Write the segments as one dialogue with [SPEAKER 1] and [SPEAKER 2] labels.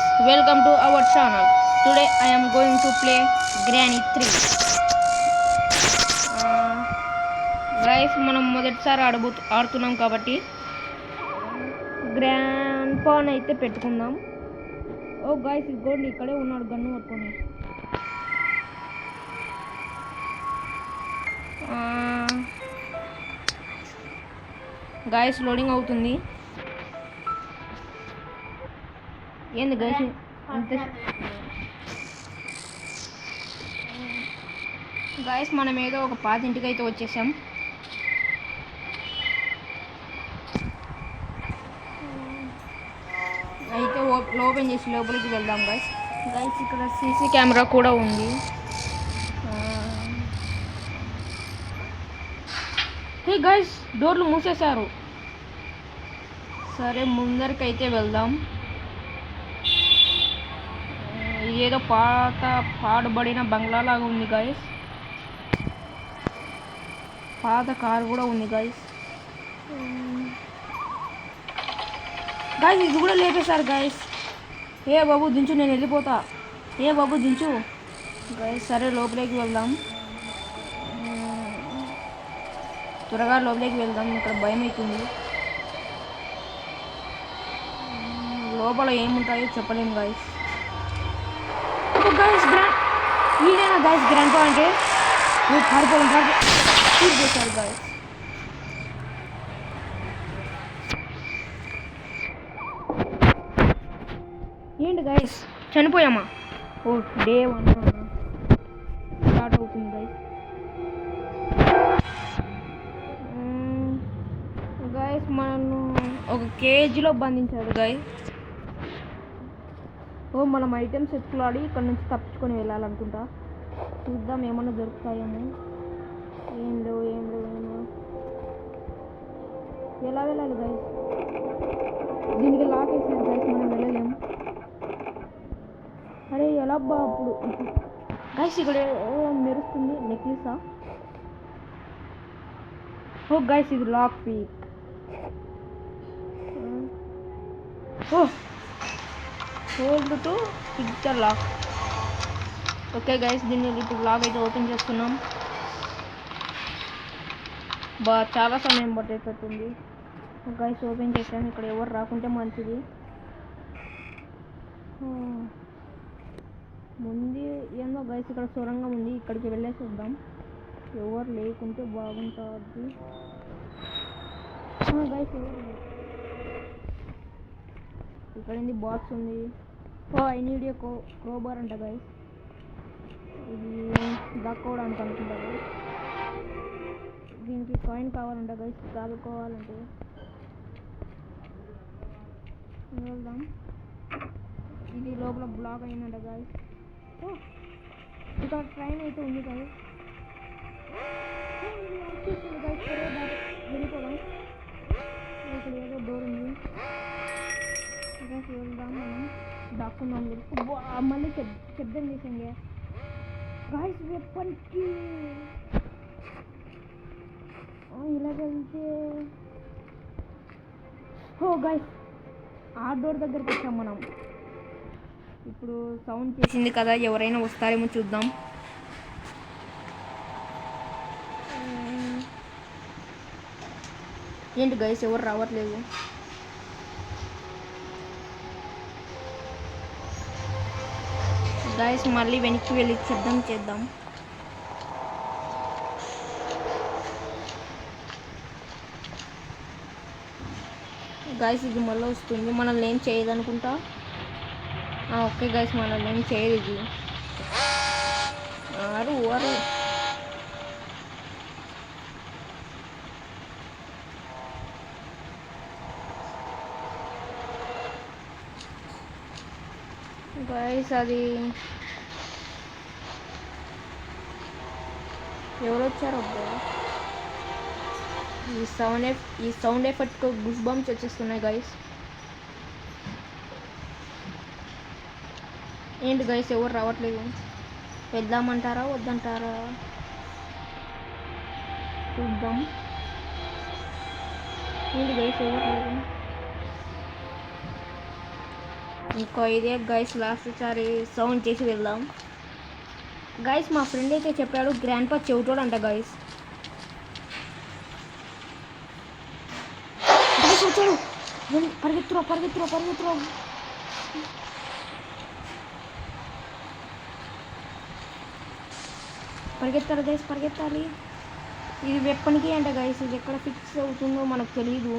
[SPEAKER 1] welcome to our channel. Today I am going to play Granny 3. Guys, మనం మొదటిసారి ఆడుతున్నాం కాబట్టి గ్రాండ్ పాన్ అయితే పెట్టుకుందాం. ఓ గైస్, ఇదిగోండి ఇక్కడే ఉన్నాడు గన్ను పట్టుకొని. గైస్ లోడింగ్ అవుతుంది. ఏంది గైస్ అంతే గైస్, మనం ఏదో ఒక పాతింటికి అయితే వచ్చేసాం. అయితే ఓపెన్ చేసి లోపలికి వెళ్దాం గైస్. గైస్ ఇక్కడ సీసీ కెమెరా కూడా ఉంది. హే గైస్, డోర్లు మూసేశారు. సరే ముందరికైతే వెళ్దాం. ఏదో పాడుబడిన బంగ్లా లాగా ఉంది గైస్. పాత కారు కూడా ఉంది గైస్. గైస్ ఇది కూడా లేపేశారు గైస్. ఏ బాబు దించు, నేను వెళ్ళిపోతా. ఏ బాబు దించు గైస్. సరే లోపలికి వెళ్దాం, త్వరగా లోపలికి వెళ్దాం. ఇక్కడ భయం అవుతుంది. లోపల ఏముంటాయో చెప్పలేము గైస్. గైస్ ఈడేనా గైస్ గ్రాండ్ పా అంటే? పారిపోవడం చేశారు గైస్. ఏంటి గైస్ చనిపోయామా? ఓ డే 1 స్టార్ట్ అవుతుంది గైస్. గైస్ మనల్ని ఒక కేజీలో బంధించాడు గైస్. ఓ మనం ఐటమ్స్ ఎత్తులాడి ఇక్కడ నుంచి తప్పించుకొని వెళ్ళాలనుకుంటా. చూద్దాం ఏమన్నా దొరుకుతాయేమో. ఏం లేవు. ఎలా వెళ్ళాలి గైస్? దీనికి లాక్ వేసారు గైస్, మనం వెళ్ళలేము. అరే ఎలా బా అప్పుడు గైస్ ఇక్కడ మెరుస్తుంది. నెక్లెసా? ఓ గైస్ ఇది lock pick. Oh hold to pick the lock. Okay guys, దీన్ని ఇప్పుడు లాక్ అయితే ఓపెన్ చేస్తున్నాం. చాలా సమయం పట్టేటట్టుంది గైస్. ఓపెన్ చేసాను. ఇక్కడ ఎవరు రాకుంటే మంచిది. ముందు ఏందో గైస్ ఇక్కడ సొరంగం ఉంది, ఇక్కడికి వెళ్ళేసి వద్దాం. ఎవరు లేకుంటే బాగుంటుంది గైస్. ఇక్కడ ఏంది బాక్స్ ఉంది. ఐ నీడ్ ఏ క్రోబార్ అంట గైస్. ఇది దాక్కోవడానికి అనుకుంటా గైస్. దీనికి కాయిన్ కావాలంట గైస్ దాక్కోవాలంటే. వెళ్దాం. ఇది లోపల బ్లాక్ అయిందంట గైస్. ఇక్కడ ట్రైన్ అయితే ఉంది గైస్. వెళ్ళిపోదాం. ఇక్కడ ఏదో డోర్ ఉంది గైస్. వెళ్దాం, మనం దాక్కుందాం. మళ్ళీ శబ్దం చేసింది గైస్. వెపన్కి ఇలా వెళ్తే గైస్ ఆ డోర్ దగ్గరికి వచ్చాం మనం. ఇప్పుడు సౌండ్ చేసింది కదా, ఎవరైనా వస్తారేమో చూద్దాం. ఏంటి గైస్ ఎవరు రావట్లేదు? గైస్ మళ్ళీ వెనక్కి వెళ్ళి శబ్దం చేద్దాం. గైస్ ఇది మళ్ళీ వస్తుంది. మనల్ని ఏం చేయదు అనుకుంటా. ఓకే గైస్ మనల్ని ఏం చేయదు ఇది. అరు గైస్ అది ఎవరు వచ్చారు? ఈ సౌండ్ ఎఫెక్ట్కు గుస్ బంప్స్ వచ్చేస్తున్నాయి గైస్. ఏంటి గైస్ ఎవరు రావట్లేదు? వెళ్దామంటారా వద్దంటారా చూద్దాం. ఏంటి గైస్ ఎవరు లేదు? ఇంకో ఇదే గైస్ లాస్ట్ సారి సౌండ్ చేసి వెళ్దాం. గైస్ మా ఫ్రెండ్ అయితే చెప్పాడు గ్రాండ్ పా చెవిటోడు అంట గైస్. వచ్చాడు, పరిగెత్తురా పరిగెత్తురా పరిగెత్తురా. పరిగెత్తాలి గైస్ పరిగెత్తాలి. ఇది వెప్పనికి అంట గైస్, ఇది ఎక్కడ ఫిక్స్ అవుతుందో మనకు తెలియదు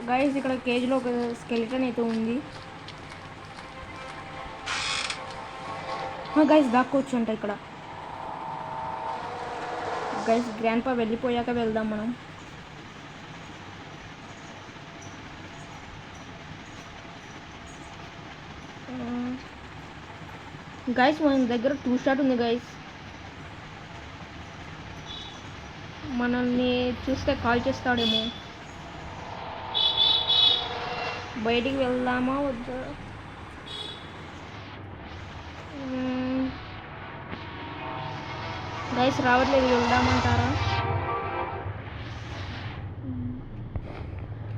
[SPEAKER 1] గైస్. ఇక్కడ కేజీలో ఒక స్కెలిటన్ అయితే ఉంది గైస్, దాక్కోవచ్చు అంట ఇక్కడ. గైస్ గ్రాండ్ పా వెళ్ళిపోయాక వెళ్దాం మనం. గైస్ మన దగ్గర 2 స్టార్ ఉంది గైస్. మనల్ని చూస్తే కాల్ చేస్తాడేమో. బయటికి వెళ్దామా వద్దా? గైస్ రావట్లేదు, వెళ్దామంటారా?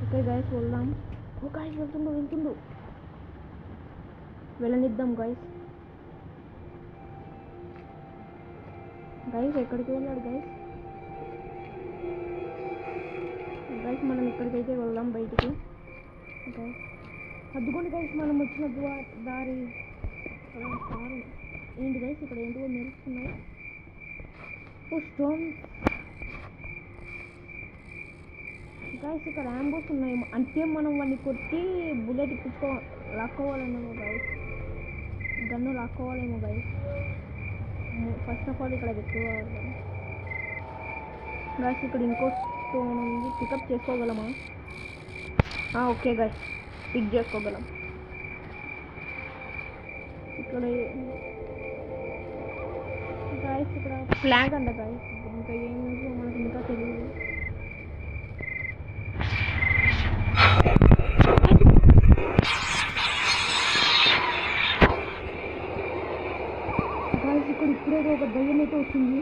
[SPEAKER 1] ఓకే గైస్ వెళ్దాం. ఓ గైస్ వెళ్తుండు వెళ్ళనిద్దాం గైస్. గైస్ ఎక్కడికి వెళ్ళాడు గైస్? గైస్ మనం ఇక్కడికైతే వెళ్దాం బయటికి. గైస్ అద్దుకోండి గైస్ మనం వచ్చిన దారి. ఏంటి గైస్ ఇక్కడ ఏంటో మెరుస్తున్నాయి. ఓ స్టోన్ గైస్, ఇక్కడ యాంబోస్ ఉన్నాయి అంటే మనం వాడిని కొట్టి బుల్లెట్ లాక్కోవాలేమో గైస్, గన్ను లాక్కోవాలేమో గైస్. ఫస్ట్ ఆఫ్ ఆల్ ఇక్కడ పెట్టుకోవాలి గైస్. ఇక్కడ ఇంకో స్టోన్ ఉంది, పికప్ చేసుకోగలమా? ఓకే గైస్ పిక్ చేసుకోగలం. ఇక్కడ గైస్ ఇక్కడ ఫ్లాగ్ అంట గైస్, ఇంకా ఏమి మనకు ఇంకా తెలియదు. గైస్ ఇక్కడ ఇప్పుడే ఒక దయ్యం అయితే వచ్చింది.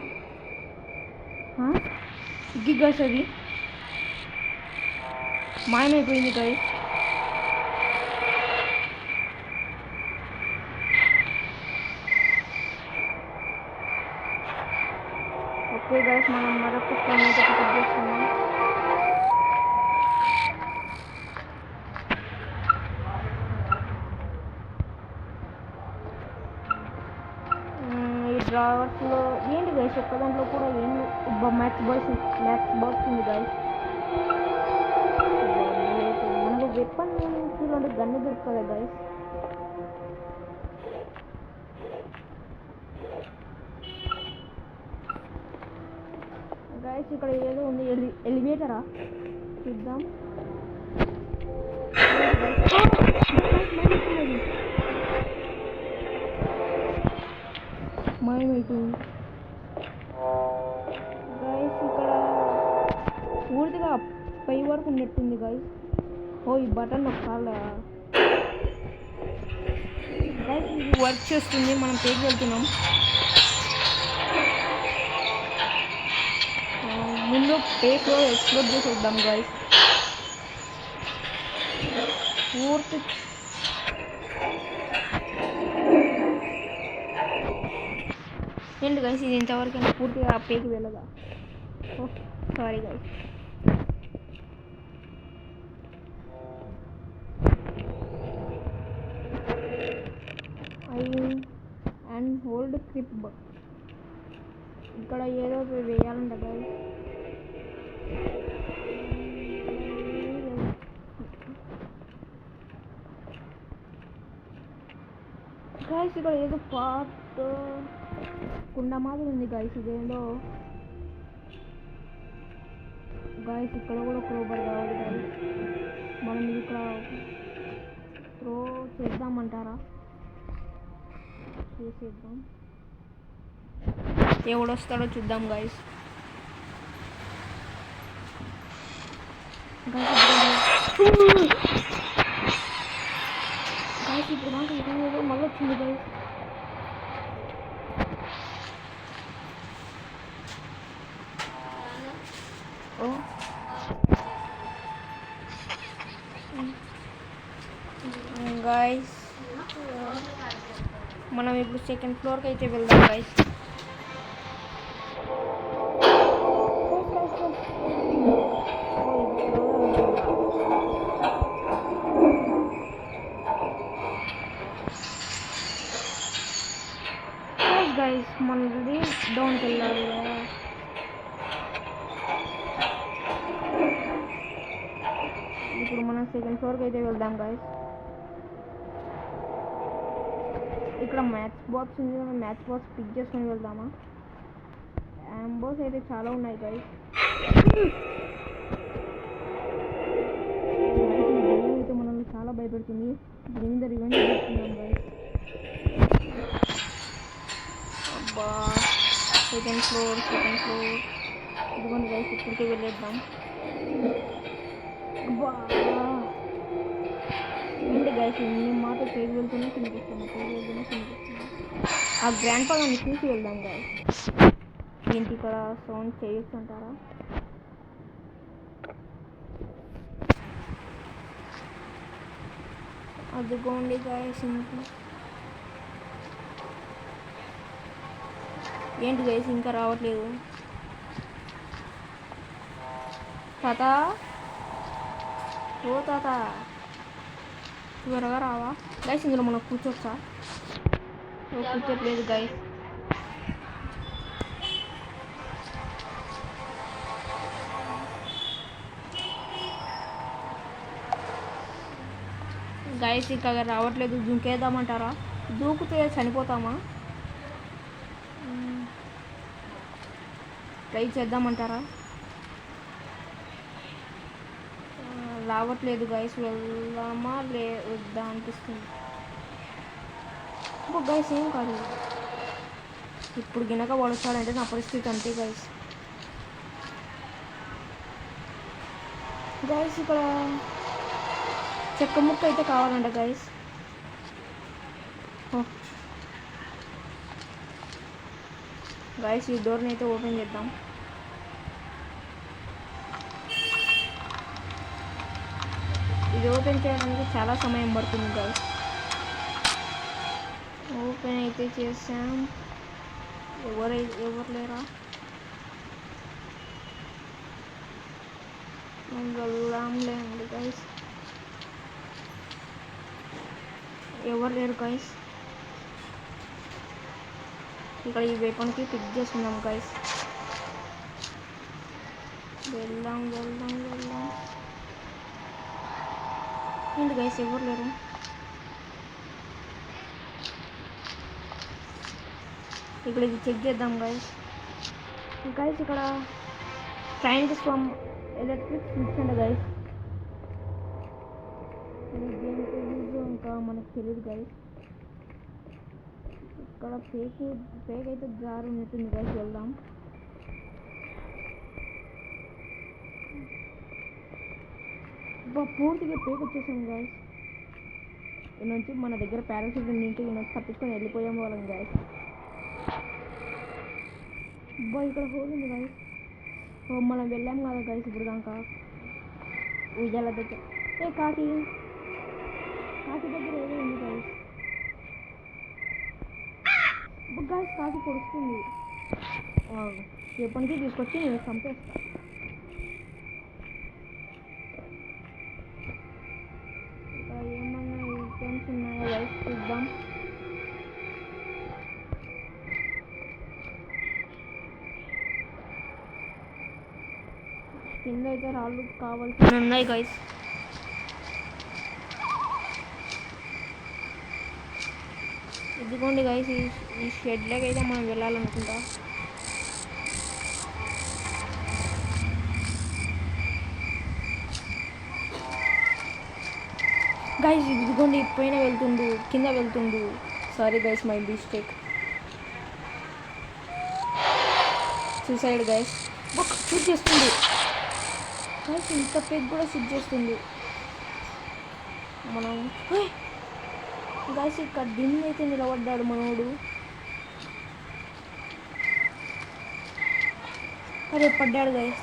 [SPEAKER 1] ఇగ్గి గైస్ అది మాయమైపోయింది గైస్. ఓకే గైస్ మనం మరొక ఫోన్ అయితే పికప్ చేసుకున్నాం. ఈ డ్రావర్స్లో ఏంటి గైస్, ఒక్క దాంట్లో కూడా ఏం మ్యాథ్స్ బాక్స్ ఉంది గైస్. మనకు వెపన్ చూడండి, గన్ను దొరుకుతుంది గైస్. గైస్ ఇక్కడ ఏదో ఉంది, ఎలివేటరా చూద్దాం. మాయమైపోయింది గైస్. ఇక్కడ పూర్తిగా పై వరకు ఉన్నట్టుంది గైస్. ఈ బటన్ ఒకసారి గైస్ ఇది వర్క్ చేస్తుంది, మనం పైకి వెళ్తున్నాం. ముందు పేస్లో ఎక్స్ప్లోర్ చేసి వద్దాం గైస్. పూర్తి ఏంటి గైస్ ఇది ఇంతవరకు పూర్తిగా పేకి వెళ్ళదా? Sorry guys. And hold grip ఇక్కడ ఏదో వేయాలంట గైస్. గైస్ ఇక్కడ ఏదో పార్ట్ కుండ మాదిరి ఉంది గైస్, ఇదేందో గైస్. ఇక్కడ కూడా క్రోబర్ కావాలి గైస్. మనం ఇది ఇక్కడ త్రో చేద్దామంటారా? చేసేద్దాం, ఎవడొస్తాడో చూద్దాం గైస్. గైస్ ఇప్పుడు మాకు ఏదో మళ్ళీ వచ్చింది గైస్. గైస్ మనం ఇప్పుడు సెకండ్ ఫ్లోర్కి అయితే వెళ్దాం గైస్. గైస్ మనది డౌన్కి వెళ్ళాలి. ఇప్పుడు మనం సెకండ్ ఫ్లోర్కి అయితే వెళ్దాం గైస్. ఇక్కడ మ్యాచ్ బాక్స్ ఉంది, మ్యాచ్ బాక్స్ పిక్ చేసుకొని వెళ్దామా? యాంబోస్ అయితే చాలా ఉన్నాయి గైస్. అయితే మనల్ని చాలా భయపెడుతుంది. దీని మీద రివెంజ్ చేస్తున్నాం గైస్. అబ్బా సెకండ్ ఫ్లోర్ ఇదిగోండి గైస్, ఇక్కడికి వెళ్ళేద్దాం. అబ్బా ఏంటి గైస్, నేను మాట పేరు వెళ్తూనే తినిపిస్తాను. ఆ గ్రాండ్ ఫాదర్ని చూసి వెళ్దాం గైస్. ఏంటి ఇక్కడ సౌండ్ చేయొచ్చు అంటారా? అదిగోండి గైస్. ఏంటి గైస్ ఇంకా రావట్లేదు? తాత, ఓ తాత త్వరగా రావా గైస్. ఇందులో మనం కూర్చోవచ్చా? కూర్చోట్లేదు గైస్. గైస్ ఇక్కడ రావట్లేదు. దూకేద్దామంటారా? దూకితే చనిపోతామా? ట్రై చేద్దామంటారా? రావట్లేదు గైస్. వెళ్దామా వద్దా అనిపిస్తుంది. గైస్ ఏం కాదు, ఇప్పుడు గినక వడుస్తాడంటే నా పరిస్థితి అంతే గైస్. గైస్ ఇక్కడ చెక్క ముక్క అయితే కావాలంట గైస్. గైస్ ఈ డోర్ని అయితే ఓపెన్ చేద్దాం. ఇది ఓపెన్ చేయడానికి చాలా సమయం పడుతుంది గైస్. ఓపెన్ అయితే చేసాం. ఎవరు లేరా? వెళ్దాంలేండి గైస్. ఎవరు లేరు గైస్. ఇక్కడ ఈ వెపన్కి పిక్ చేసుకుందాం గైస్. వెళ్దాం. ఏంటి గైస్ ఎవరు లేరు? ఇక్కడ ఇది చెక్ చేద్దాం గైస్. ఇక్కడ సైంటిస్ట్ ఫ్రమ్ ఎలక్ట్రిక్ స్విచ్ అంట గైస్. దేనికి యూజ్ ఇంకా మనకు తెలియదు గైస్. ఇక్కడ ఫేక్ అయితే జారు ఉన్నట్టుంది గైస్. వెళ్దాం. పూర్తిగా పేక్ వచ్చేసాం గైస్. ఈ నుంచి మన దగ్గర పారాషూట్ నింటి తప్పించుకొని వెళ్ళిపోయాము వాళ్ళం గైస్. ఇక్కడ హోల్ ఉంది గైస్. మనం వెళ్ళాము కదా గైస్ ఇప్పుడు దాకా ఉయ్యాల దగ్గర. కాకి దగ్గర ఏదో ఉంది గైస్. గైస్ కాకి పొడుస్తుంది. ఎప్పటికీ తీసుకొచ్చి నేను చంపేస్తా. ఏమన్నా ఐటమ్స్ ఉన్నాయో గైస్ చూద్దాం. కింద అయితే రాళ్ళు కావాల్సి ఉన్నాయి గైస్. ఇదిగోండి గైస్, ఈ షెడ్లోకి అయితే మనం వెళ్ళాలనుకుంటా. గైస్ ఇదిగోండి, పైన వెళ్తుండు, కింద వెళ్తుండు. Sorry guys, my mistake. Suicide guys. Shoot చేస్తుంది గైస్. ఇంత పెగ్ కూడా షూట్ చేస్తుంది. మనం గైస్ ఇక్కడ దిన్ అయితే నిలబడ్డాడు మనోడు. అరే పడ్డాడు గైస్.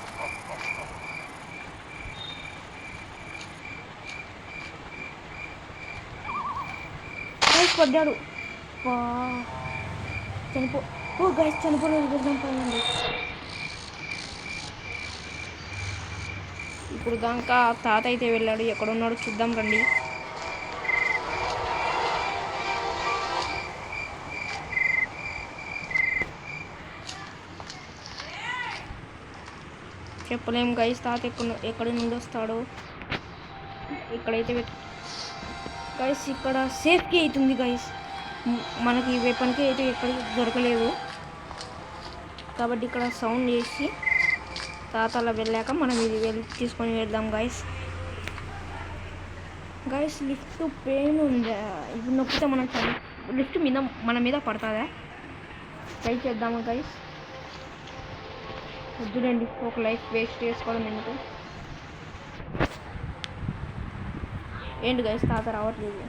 [SPEAKER 1] పడ్డాడు. చనిపో. ఓ గైస్ చనిపోలేదు. వెళ్దాం పదండి. ఇప్పుడు దాకా తాత అయితే వెళ్ళాడు. ఎక్కడున్నాడో చూద్దాం రండి. చెప్పలేం గైస్ తాత ఎక్కడి నుండి వస్తాడో. ఇక్కడైతే గైస్ ఇక్కడ సేఫ్కి అవుతుంది గైస్. మనకి వెపన్కి అయితే ఎక్కడికి దొరకలేదు కాబట్టి ఇక్కడ సౌండ్ చేసి తాత అలా వెళ్ళాక మనం ఇది తీసుకొని వెళ్దాం గైస్. గైస్ లిఫ్ట్ పెయిన్ ఉందా? ఇప్పుడు నొక్కితే మనం లిఫ్ట్ మీద మన మీద పడుతుందా? ట్రై చేద్దామా గైస్? వద్దులేండి, ఒక లైఫ్ వేస్ట్ చేసుకోవడం ఎందుకు. ఏంటి గైస్ తాత రావట్లేదు.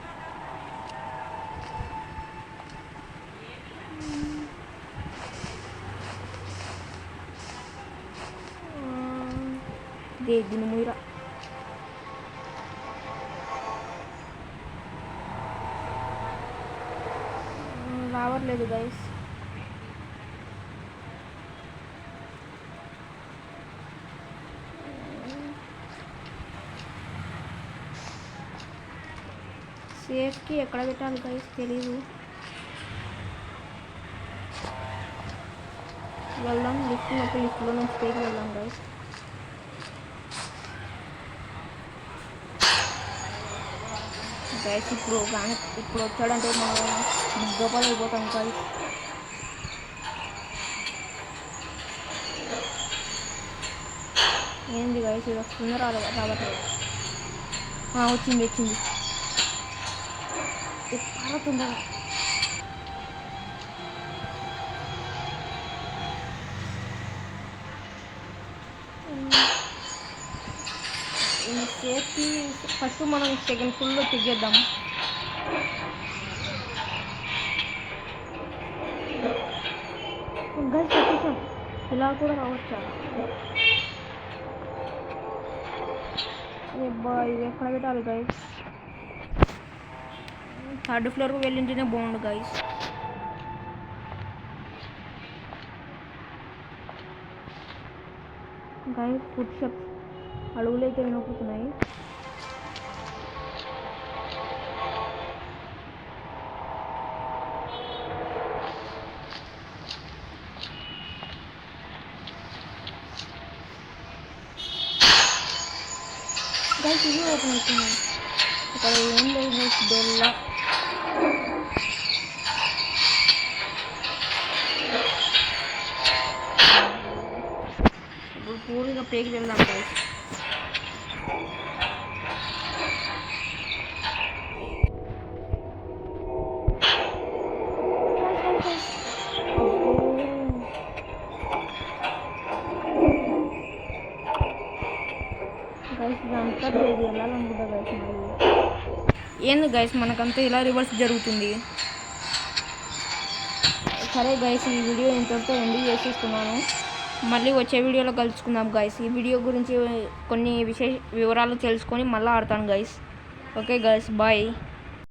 [SPEAKER 1] దీని ముయిరా రావట్లేదు గైస్. సేఫ్కి ఎక్కడ పెట్టాలి గైస్ తెలీదు. వెళ్దాం లిఫ్ట్లో నుంచి పైకి వెళ్దాం గైస్. గైస్ ఇప్పుడు వచ్చాడంటే మనం గొప్పలు అయిపోతాం గైస్. ఏంది గైస్ ఇది వస్తుందో రావట్లేదు. వచ్చింది పారుతుందా? సేఫ్టీ ఫస్ట్ మనం సెకండ్ ఫుల్లో చెక్ చేద్దాం. గైస్ వచ్చేసాం. ఇలా కూడా రావచ్చా? ఇది ఎక్కడ పెట్టాలి గైస్? థర్డ్ ఫ్లోర్కి వెళ్ళింటేనే బాగుండు గైస్. గైస్ ఫుడ్ స్టెప్స్ అడుగులు అయితే వినకపోతున్నాయి. గైస్ ఇది ఓపెన్ అవుతుంది. ఇక్కడ ఏం లేదు డొల్లా. ఇప్పుడు పూర్తిగా పేకి వెళ్దాం గైస్. గైస్ ఇదంతా లేదు వెళ్ళాలనుకుంటా గైస్. ఏంది గైస్ మనకంతా ఇలా రివర్స్ జరుగుతుంది. సరే గైస్ ఈ వీడియో ఇంతటితో ఎండ్ చేసేస్తున్నాను. మళ్ళీ వచ్చే వీడియోలో కలుసుకుందాం గైస్. ఈ వీడియో గురించి కొన్ని వివరాలు తెలుసుకొని మళ్ళీ ఆడతాను గైస్. Okay guys bye.